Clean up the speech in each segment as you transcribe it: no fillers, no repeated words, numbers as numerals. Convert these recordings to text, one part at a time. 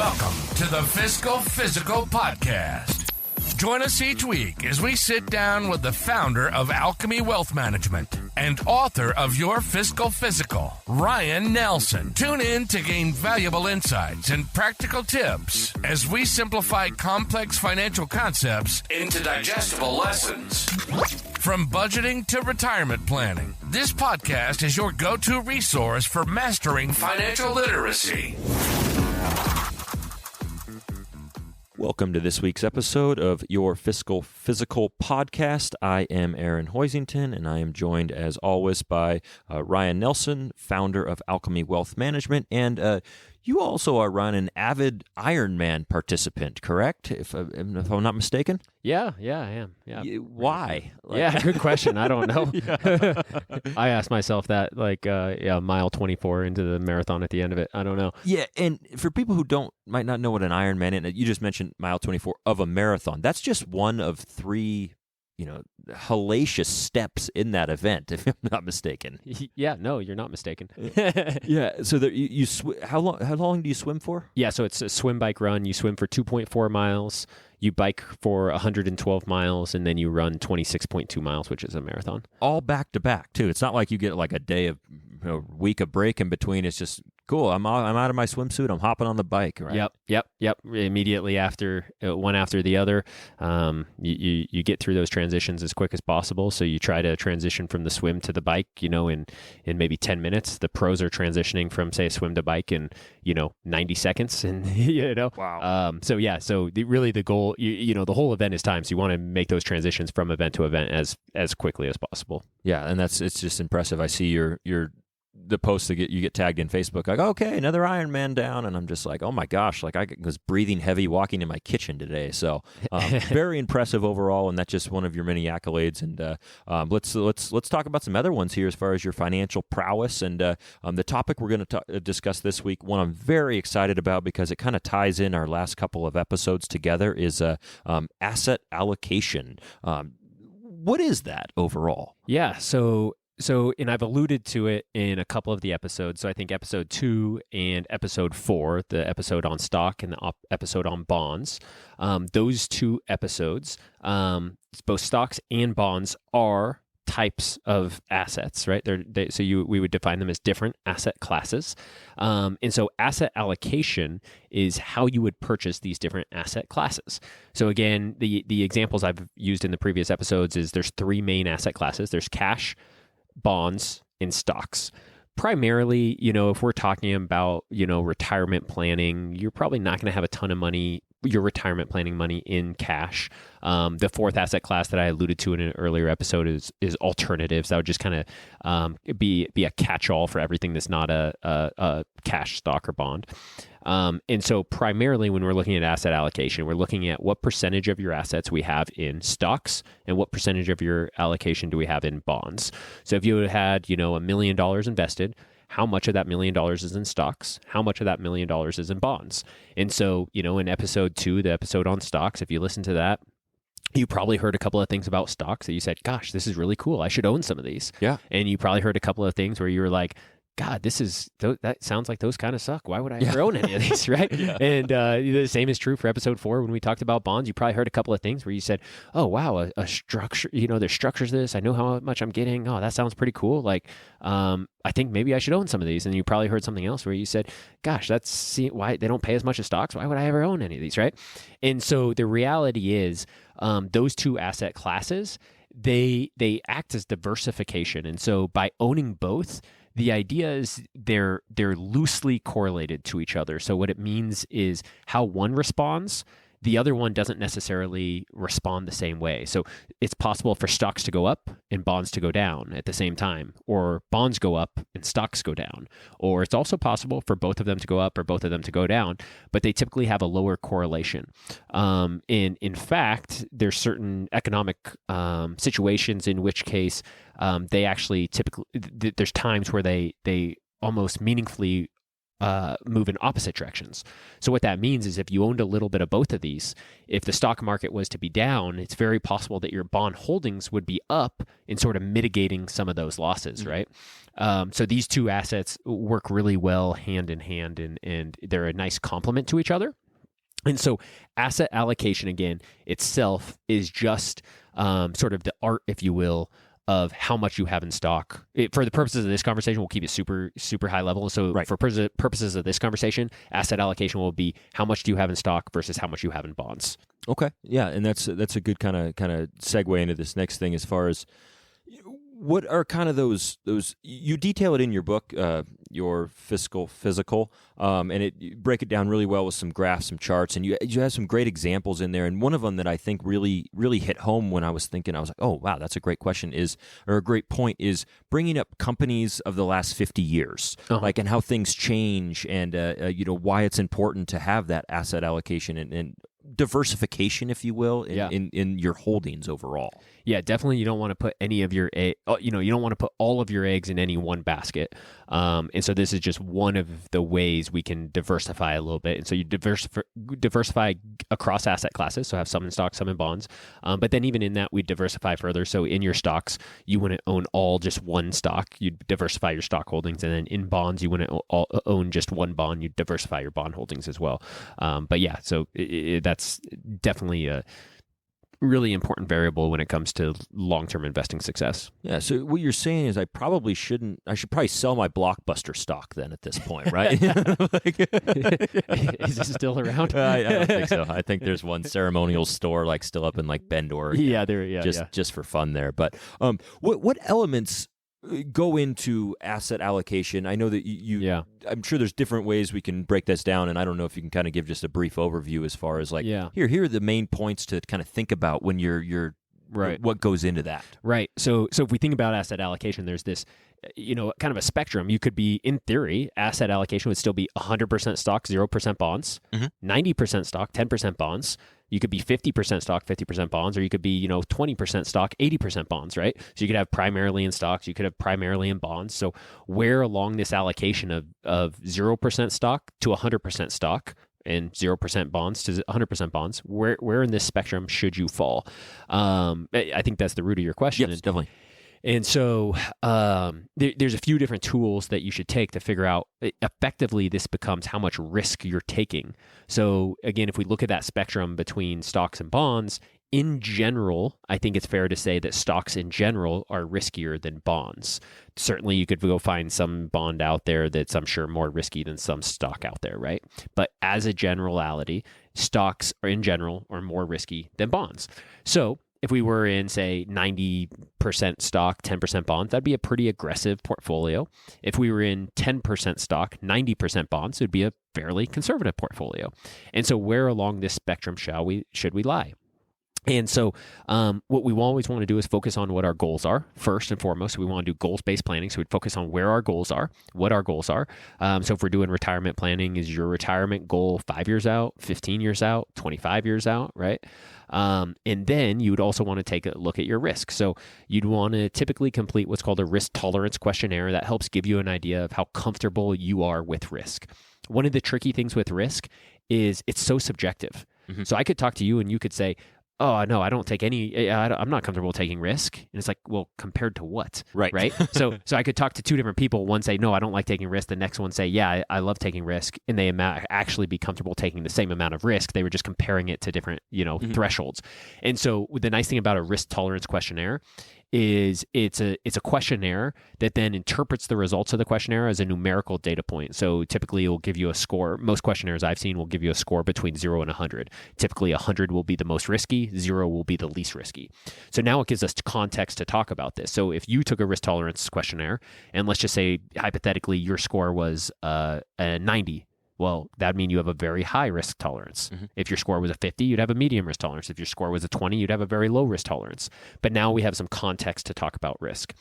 Welcome to the Fiscal Physical Podcast. Join us each week as we sit down with the founder of Alchemy Wealth Management and author of Your Fiscal Physical, Ryan Nelson. Tune in to gain valuable insights and practical tips as we simplify complex financial concepts into digestible lessons. From budgeting to retirement planning, this podcast is your go-to resource for mastering financial literacy. Welcome to this week's episode of Your Fiscal Physical Podcast. I am Aaron Hoisington, and I am joined, as always, by Ryan Nelson, founder of Alchemy Wealth Management. And you also are, Ryan, an avid Ironman participant, correct? If I'm not mistaken? Yeah, I am. Yeah. Why? Good question. I don't know. I asked myself that mile 24 into the marathon at the end of it. I don't know. Yeah, and for people who might not know what an Ironman is, you just mentioned mile 24 of a marathon. That's just one of three hellacious steps in that event, if I'm not mistaken. Yeah, no, you're not mistaken. Yeah, so how long do you swim for? Yeah, so it's a swim, bike, run. You swim for 2.4 miles, you bike for 112 miles, and then you run 26.2 miles, which is a marathon. All back to back, too. It's not like you get like a day of week of break in between. It's just cool. I'm out of my swimsuit. I'm hopping on the bike. Right? Yep. Immediately after one after the other, you get through those transitions as quick as possible. So you try to transition from the swim to the bike, in maybe 10 minutes. The pros are transitioning from, say, a swim to bike in 90 seconds, and Wow. So the goal, the whole event is time. So you want to make those transitions from event to event as quickly as possible. Yeah, and it's just impressive. I see the posts that you get tagged in Facebook, like, okay, another Ironman down, and I'm just like, oh my gosh, like I was breathing heavy walking in my kitchen today. So very impressive overall, and that's just one of your many accolades. And let's talk about some other ones here as far as your financial prowess. And the topic we're going to discuss this week, one I'm very excited about because it kind of ties in our last couple of episodes together, is asset allocation. What is that overall? Yeah, So, and I've alluded to it in a couple of the episodes. So I think episode 2 and episode 4, the episode on stock and the episode on bonds, those two episodes, both stocks and bonds are types of assets, right? We would define them as different asset classes. And so asset allocation is how you would purchase these different asset classes. So again, the examples I've used in the previous episodes is there's three main asset classes. There's cash, bonds, and stocks. Primarily, if we're talking about, retirement planning, you're probably not going to have a ton of money, your retirement planning money, in cash. The fourth asset class that I alluded to in an earlier episode is alternatives. That would just kind of be a catch-all for everything that's not a cash, stock, or bond. And so primarily when we're looking at asset allocation, we're looking at what percentage of your assets we have in stocks and what percentage of your allocation do we have in bonds. So if you had, $1 million invested, how much of that $1 million is in stocks? How much of that $1 million is in bonds? And so, in episode 2, the episode on stocks, if you listen to that, you probably heard a couple of things about stocks that you said, gosh, this is really cool. I should own some of these. Yeah. And you probably heard a couple of things where you were like, God, that sounds like those kind of suck. Why would I ever own any of these, right? Yeah. And the same is true for episode 4 when we talked about bonds. You probably heard a couple of things where you said, oh, wow, a structure, there's structures to this. I know how much I'm getting. Oh, that sounds pretty cool. Like, I think maybe I should own some of these. And you probably heard something else where you said, gosh, why they don't pay as much as stocks. Why would I ever own any of these, right? And so the reality is those two asset classes, they act as diversification. And so by owning both, the idea is they're loosely correlated to each other. So what it means is how one responds, the other one doesn't necessarily respond the same way. So it's possible for stocks to go up and bonds to go down at the same time, or bonds go up and stocks go down. Or it's also possible for both of them to go up or both of them to go down, but they typically have a lower correlation. And in fact, there's certain economic situations in which case they actually typically, there's times where they almost meaningfully move in opposite directions. So what that means is if you owned a little bit of both of these, if the stock market was to be down, it's very possible that your bond holdings would be up in sort of mitigating some of those losses, right? So these two assets work really well hand in hand, and they're a nice complement to each other. And so asset allocation, again, itself is just sort of the art, if you will, of how much you have in stock. For the purposes of this conversation, we'll keep it super, super high level. So for purposes of this conversation, asset allocation will be how much do you have in stock versus how much you have in bonds. Okay. Yeah, and that's a good kind of segue into this next thing as far as what are kind of those you detail it in your book, your fiscal physical, and you break it down really well with some graphs, some charts, and you have some great examples in there. And one of them that I think really hit home when I was thinking, I was like, oh wow, that's a great question, or a great point, is bringing up companies of the last 50 years, like, and how things change, and why it's important to have that asset allocation and diversification, if you will, in your holdings overall. Yeah, definitely. You don't want to put any of your, you don't want to put all of your eggs in any one basket. And so this is just one of the ways we can diversify a little bit. And so you diversify across asset classes. So have some in stocks, some in bonds. But then even in that, we diversify further. So in your stocks, you wouldn't own all just one stock. You'd diversify your stock holdings. And then in bonds, you wouldn't own just one bond. You'd diversify your bond holdings as well. But yeah, so that's definitely a really important variable when it comes to long-term investing success. Yeah, so what you're saying is I should probably sell my Blockbuster stock then at this point, right? Is it still around? I don't think so. I think there's one ceremonial store like still up in like Bend, Oregon. Just for fun there. But what elements go into asset allocation? I know that I'm sure there's different ways we can break this down, and I don't know if you can kind of give just a brief overview as far as like, here are the main points to kind of think about when you're right, what goes into that. Right. So if we think about asset allocation, there's this, kind of a spectrum. You could be, in theory, asset allocation would still be 100% stock, 0% bonds, 90% stock, 10% bonds. You could be 50% stock, 50% bonds, or you could be, 20% stock, 80% bonds, right? So you could have primarily in stocks, you could have primarily in bonds. So where along this allocation of 0% stock to 100% stock and 0% bonds to 100% bonds, where in this spectrum should you fall? I think that's the root of your question. Yes, definitely. And so there's a few different tools that you should take to figure out effectively this becomes how much risk you're taking. So again, if we look at that spectrum between stocks and bonds, in general, I think it's fair to say that stocks in general are riskier than bonds. Certainly, you could go find some bond out there that's, I'm sure, more risky than some stock out there, right? But as a generality, stocks are in general are more risky than bonds. So if we were in, say, 90% stock, 10% bonds, that'd be a pretty aggressive portfolio. If we were in 10% stock, 90% bonds, it'd be a fairly conservative portfolio. And so where along this spectrum should we lie? And so what we always want to do is focus on what our goals are first and foremost. So we want to do goals-based planning. So we'd focus on where our goals are, what our goals are. So if we're doing retirement planning, is your retirement goal 5 years out, 15 years out, 25 years out, right? And then you would also want to take a look at your risk. So you'd want to typically complete what's called a risk tolerance questionnaire that helps give you an idea of how comfortable you are with risk. One of the tricky things with risk is it's so subjective. Mm-hmm. So I could talk to you and you could say, oh, no, I don't take I'm not comfortable taking risk. And it's like, well, compared to what? Right. So I could talk to two different people. One say, no, I don't like taking risk. The next one say, yeah, I love taking risk. And they actually be comfortable taking the same amount of risk. They were just comparing it to different, thresholds. And so the nice thing about a risk tolerance questionnaire is it's a questionnaire that then interprets the results of the questionnaire as a numerical data point. So typically it will give you a score. Most questionnaires I've seen will give you a score between 0 and 100. Typically 100 will be the most risky, 0 will be the least risky. So now it gives us context to talk about this. So if you took a risk tolerance questionnaire, and let's just say hypothetically your score was a 90, well, that'd mean you have a very high risk tolerance. Mm-hmm. If your score was a 50, you'd have a medium risk tolerance. If your score was a 20, you'd have a very low risk tolerance. But now we have some context to talk about risk.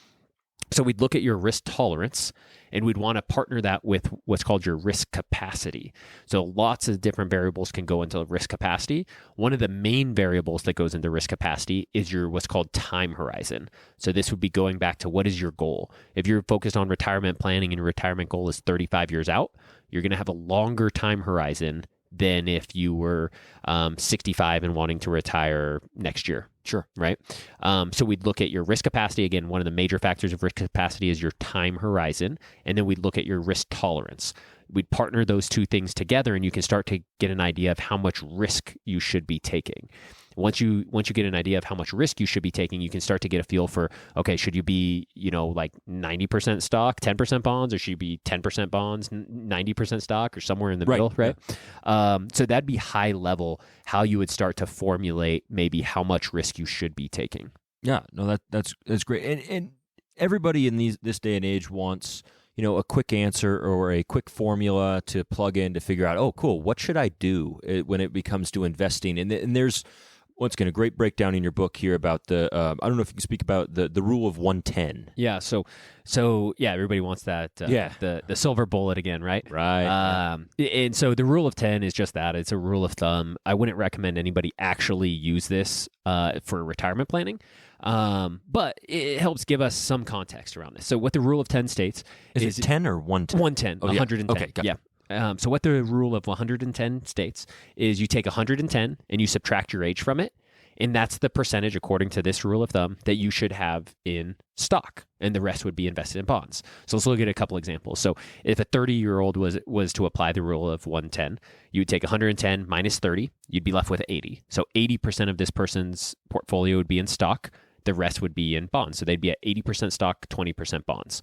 So we'd look at your risk tolerance and we'd want to partner that with what's called your risk capacity. So lots of different variables can go into risk capacity. One of the main variables that goes into risk capacity is your what's called time horizon. So this would be going back to what is your goal. If you're focused on retirement planning and your retirement goal is 35 years out, You're going to have a longer time horizon than if you were 65 and wanting to retire next year. Sure. Right? So we'd look at your risk capacity. Again, one of the major factors of risk capacity is your time horizon. And then we'd look at your risk tolerance. We'd partner those two things together, and you can start to get an idea of how much risk you should be taking. Once you get an idea of how much risk you should be taking, you can start to get a feel for, okay, should you be, like 90% stock, 10% bonds, or should you be 10% bonds, 90% stock, or somewhere in the middle, right? Yeah. So that'd be high level how you would start to formulate maybe how much risk you should be taking. Yeah, no, that's great. And everybody in this day and age wants, a quick answer or a quick formula to plug in to figure out, oh, cool, what should I do when it becomes to investing? And there's, once again, a great breakdown in your book here about the, I don't know if you can speak about the rule of 110. Yeah, so yeah, everybody wants that, the silver bullet again, right? Right. And so the rule of 10 is just that. It's a rule of thumb. I wouldn't recommend anybody actually use this for retirement planning. But it helps give us some context around this. So what the rule of 10 states is it 10 or 110? 110, oh, 110. Okay, got it. Yeah. So what the rule of 110 states is you take 110 and you subtract your age from it. And that's the percentage, according to this rule of thumb, that you should have in stock, and the rest would be invested in bonds. So let's look at a couple examples. So if a 30-year-old was to apply the rule of 110, you would take 110 minus 30, you'd be left with 80. So 80% of this person's portfolio would be in stock. The rest would be in bonds. So they'd be at 80% stock, 20% bonds.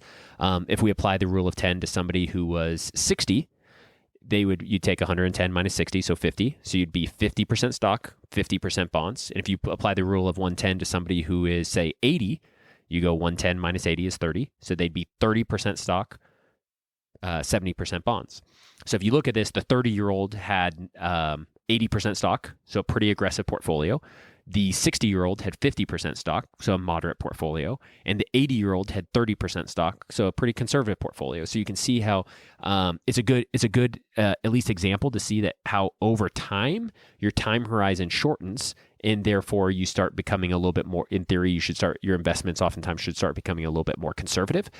If we apply the rule of 10 to somebody who was 60, you'd take 110 minus 60, so 50. So you'd be 50% stock, 50% bonds. And if you apply the rule of 110 to somebody who is, say, 80, you go 110 minus 80 is 30. So they'd be 30% stock, 70% bonds. So if you look at this, the 30-year-old had 80% stock, so a pretty aggressive portfolio. The 60-year-old had 50% stock, so a moderate portfolio, and the 80-year-old had 30% stock, so a pretty conservative portfolio. So you can see how it's a good at least example to see that how over time your time horizon shortens, and therefore you start becoming a little bit more. In theory, your investments oftentimes should start becoming a little bit more conservative.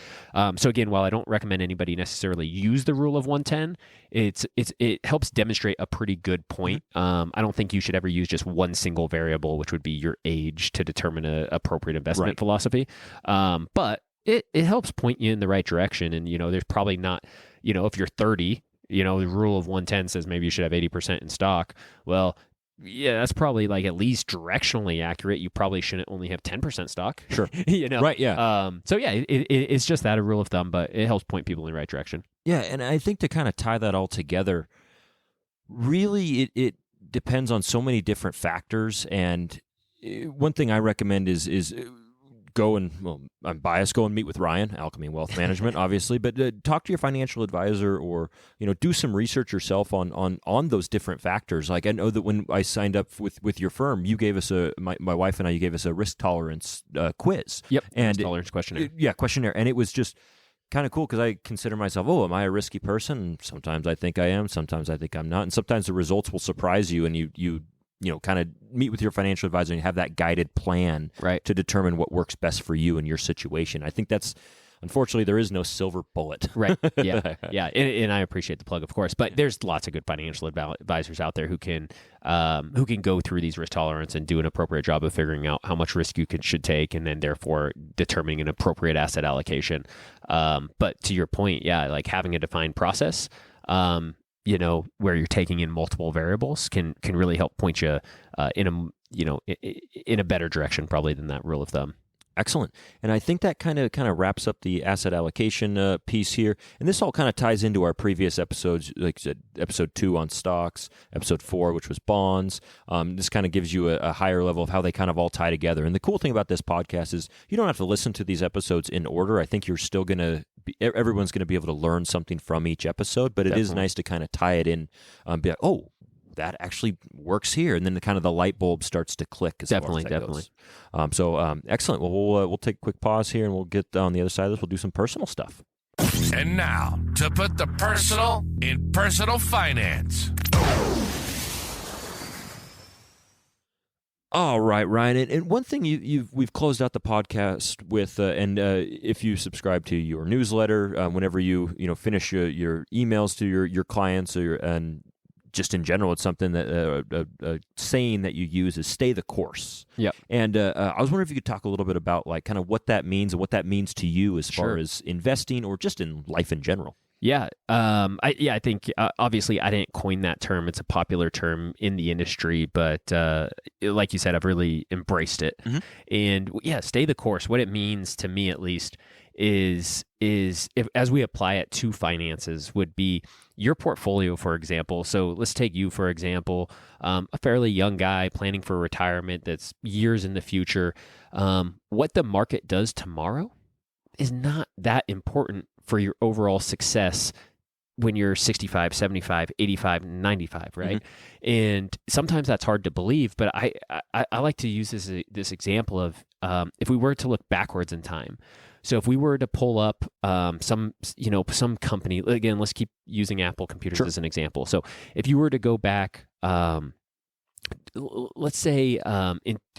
So again, while I don't recommend anybody necessarily use the rule of 110, it helps demonstrate a pretty good point. I don't think you should ever use just one single variable, which would be your age, to determine an appropriate investment philosophy. But it helps point you in the right direction. And there's probably not, if you're 30, the rule of 110 says maybe you should have 80% in stock. Well, yeah, that's probably like at least directionally accurate. You probably shouldn't only have 10% stock. Sure. Right, yeah. So yeah, it's just that, a rule of thumb, but it helps point people in the right direction. Yeah, and I think to kind of tie that all together, really it depends on so many different factors. And one thing I recommend is go and, well, I'm biased, go and meet with Ryan, Alchemy Wealth Management, obviously, but talk to your financial advisor, or, do some research yourself on those different factors. Like, I know that when I signed up with your firm, you gave us my wife and I, you gave us a risk tolerance quiz. Yep. And risk tolerance questionnaire. Questionnaire. And it was just kind of cool because I consider myself, am I a risky person? And sometimes I think I am, sometimes I think I'm not. And sometimes the results will surprise you, and you kind of meet with your financial advisor and have that guided plan to determine what works best for you in your situation. I think that's, unfortunately, there is no silver bullet. Right. Yeah. Yeah. And I appreciate the plug, of course, but there's lots of good financial advisors out there who can go through these risk tolerance and do an appropriate job of figuring out how much risk you should take, and then therefore determining an appropriate asset allocation. But to your point, like having a defined process, where you're taking in multiple variables can really help point you in a better direction probably than that rule of thumb. Excellent. And I think that kind of wraps up the asset allocation piece here. And this all kind of ties into our previous episodes, like I said, episode 2 on stocks, episode 4, which was bonds. This kind of gives you a higher level of how they kind of all tie together. And the cool thing about this podcast is you don't have to listen to these episodes in order. I think you're still going to everyone's going to be able to learn something from each episode, but it is nice to kind of tie it in, be like, oh, that actually works here, and then the light bulb starts to click. Definitely. So excellent. Well, we'll take a quick pause here, and we'll get on the other side of this. We'll do some personal stuff. And now, to put the personal in personal finance. All right, Ryan. And one thing we've closed out the podcast with, and if you subscribe to your newsletter, whenever you finish your emails to your clients and just in general, it's something that a saying that you use is "stay the course." Yeah. And I was wondering if you could talk a little bit about like kind of what that means and what that means to you as far as investing or just in life in general. Yeah. I think obviously I didn't coin that term. It's a popular term in the industry, but like you said, I've really embraced it. Mm-hmm. And yeah, stay the course. What it means to me, at least, is if, as we apply it to finances, would be your portfolio, for example. So let's take you, for example, a fairly young guy planning for retirement that's years in the future. What the market does tomorrow is not that important for your overall success when you're 65, 75, 85, 95, right? Mm-hmm. And sometimes that's hard to believe, but I like to use this example of if we were to look backwards in time. So if we were to pull up some company, again, let's keep using Apple computers as an example. So if you were to go back, let's say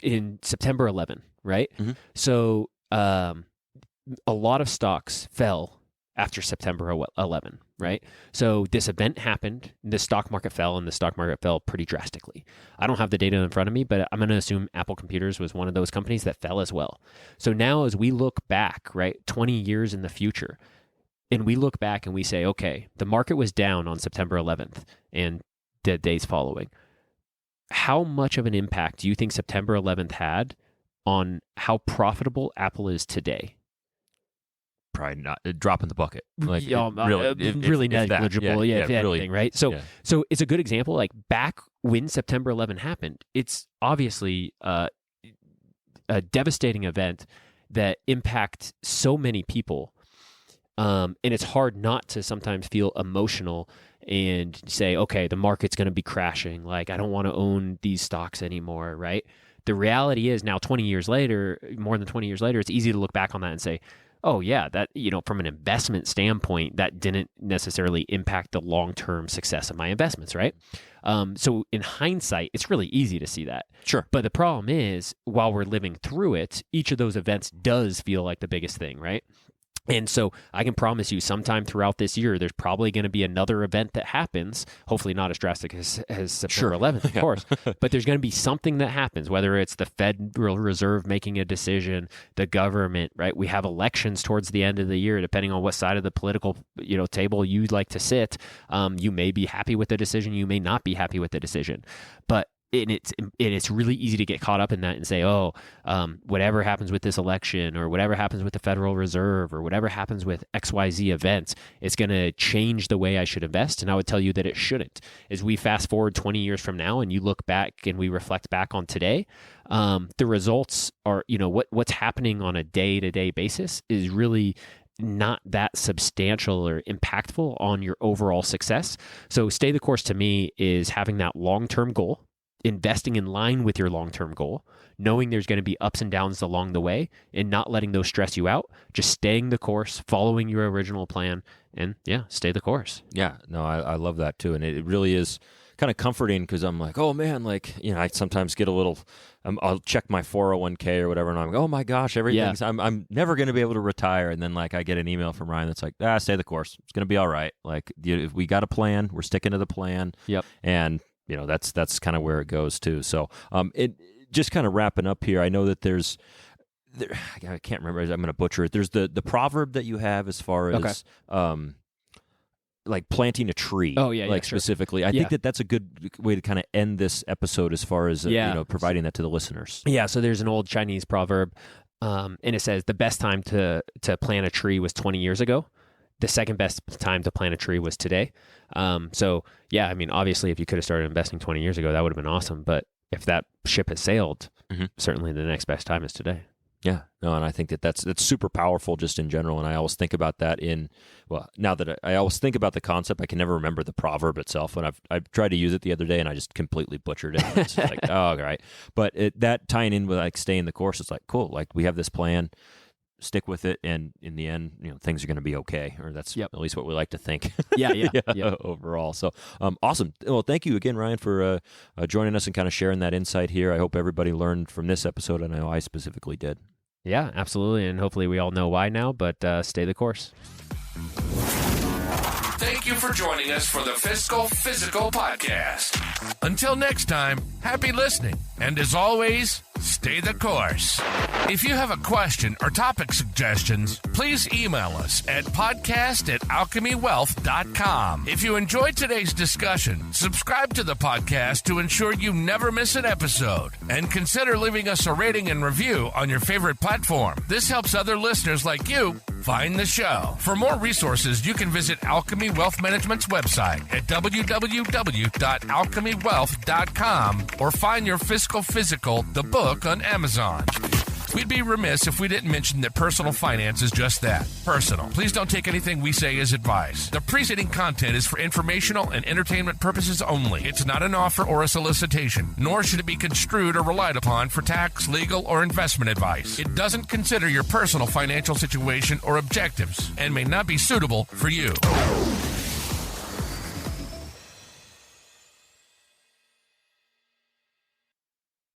in September 11, right? Mm-hmm. So a lot of stocks fell after September 11, right? So this event happened, the stock market fell, and the stock market fell pretty drastically. I don't have the data in front of me, but I'm going to assume Apple Computers was one of those companies that fell as well. So now as we look back, right, 20 years in the future, and we look back and we say, okay, the market was down on September 11th and the days following. How much of an impact do you think September 11th had on how profitable Apple is today? Probably not a drop in the bucket. Like really negligible. If really, anything, right? So it's a good example. Like back when September 11 happened, it's obviously a devastating event that impacts so many people. And it's hard not to sometimes feel emotional and say, okay, the market's going to be crashing. Like, I don't want to own these stocks anymore, right? The reality is now 20 years later, more than 20 years later, it's easy to look back on that and say, oh yeah, that, from an investment standpoint, that didn't necessarily impact the long-term success of my investments, right? So in hindsight, it's really easy to see that. Sure. But the problem is, while we're living through it, each of those events does feel like the biggest thing, right? And so I can promise you sometime throughout this year, there's probably going to be another event that happens, hopefully not as drastic as September 11th, of course, but there's going to be something that happens, whether it's the Federal Reserve making a decision, the government, right? We have elections towards the end of the year, depending on what side of the political table you'd like to sit. You may be happy with the decision, you may not be happy with the decision, but it's really easy to get caught up in that and say, whatever happens with this election or whatever happens with the Federal Reserve or whatever happens with XYZ events, it's going to change the way I should invest. And I would tell you that it shouldn't. As we fast forward 20 years from now and you look back and we reflect back on today, the results are, what's happening on a day-to-day basis is really not that substantial or impactful on your overall success. So stay the course to me is having that long-term goal, investing in line with your long-term goal, knowing there's going to be ups and downs along the way and not letting those stress you out, just staying the course, following your original plan, and stay the course. Yeah, no, I love that too. And it really is kind of comforting because I'm like, oh man, I sometimes get a little, I'll check my 401k or whatever and I'm like, oh my gosh, everything's, I'm never going to be able to retire. And then I get an email from Ryan that's like, stay the course. It's going to be all right. Like if we got a plan, we're sticking to the plan. Yep. And that's kind of where it goes too. So it just kind of wrapping up here. I know that I can't remember. I'm going to butcher it. There's the proverb that you have as far as like planting a tree. Oh yeah, specifically. Sure. I think that's a good way to kind of end this episode as far as providing that to the listeners. Yeah. So there's an old Chinese proverb, and it says the best time to plant a tree was 20 years ago. The second best time to plant a tree was today. Obviously, if you could have started investing 20 years ago, that would have been awesome. But if that ship has sailed, certainly the next best time is today. Yeah, no, and I think that's super powerful just in general. And I always think about that now that I always think about the concept, I can never remember the proverb itself. And I've tried to use it the other day and I just completely butchered it. It's like, oh, all right. But that tying in with staying the course, it's like, cool. Like we have this plan. stick with it, and in the end, things are going to be okay, or that's at least what we like to think. Yeah. Overall. So awesome. Well, thank you again, Ryan, for joining us and kind of sharing that insight here. I hope everybody learned from this episode, and I know I specifically did. Yeah, absolutely, and hopefully we all know why now, but stay the course. Thank you for joining us for the Fiscal Physical Podcast. Until next time, happy listening. And as always, stay the course. If you have a question or topic suggestions, please email us at podcast@alchemywealth.com. If you enjoyed today's discussion, subscribe to the podcast to ensure you never miss an episode. And consider leaving us a rating and review on your favorite platform. This helps other listeners like you find the show. For more resources, you can visit Alchemy Wealth Management's website at www.alchemywealth.com or find your Fiscal Physical, the book, on Amazon. We'd be remiss if we didn't mention that personal finance is just that, personal. Please don't take anything we say as advice. The preceding content is for informational and entertainment purposes only. It's not an offer or a solicitation, nor should it be construed or relied upon for tax, legal, or investment advice. It doesn't consider your personal financial situation or objectives and may not be suitable for you.